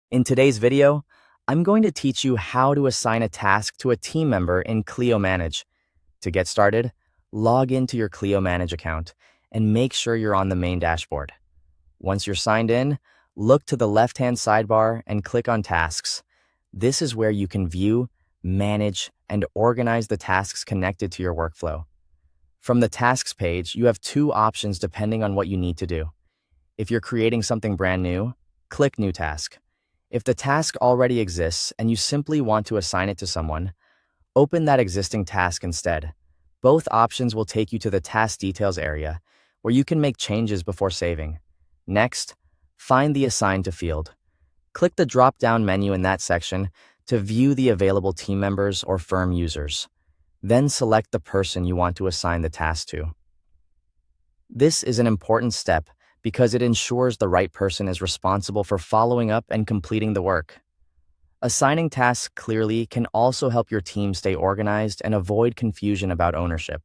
In today's video, I'm going to teach you how to assign a task to a team member in Clio Manage. To get started, log into your Clio Manage account and make sure you're on the main dashboard. Once you're signed in, look to the left-hand sidebar and click on Tasks. This is where you can view, manage, and organize the tasks connected to your workflow. From the Tasks page, you have two options depending on what you need to do. If you're creating something brand new, click New Task. If the task already exists and you simply want to assign it to someone, open that existing task instead. Both options will take you to the Task Details area, where you can make changes before saving. Next, find the Assign to field. Click the drop-down menu in that section to view the available team members or firm users. Then select the person you want to assign the task to. This is an important step because it ensures the right person is responsible for following up and completing the work. Assigning tasks clearly can also help your team stay organized and avoid confusion about ownership.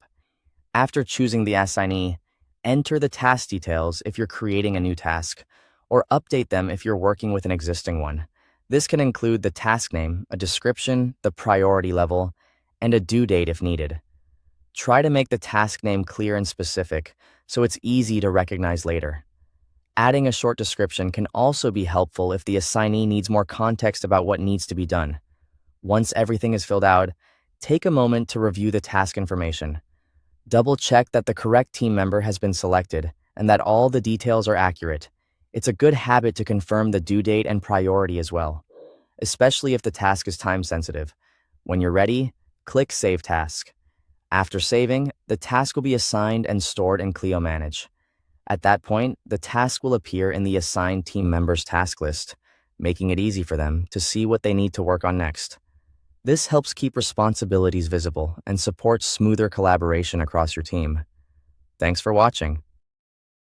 After choosing the assignee, enter the task details if you're creating a new task, or update them if you're working with an existing one. This can include the task name, a description, the priority level, and a due date if needed. Try to make the task name clear and specific so it's easy to recognize later. Adding a short description can also be helpful if the assignee needs more context about what needs to be done. Once everything is filled out, take a moment to review the task information. Double-check that the correct team member has been selected and that all the details are accurate. It's a good habit to confirm the due date and priority as well, especially if the task is time-sensitive. When you're ready, click Save Task. After saving, the task will be assigned and stored in Clio Manage. At that point, the task will appear in the assigned team member's task list, making it easy for them to see what they need to work on next. This helps keep responsibilities visible and supports smoother collaboration across your team. Thanks for watching.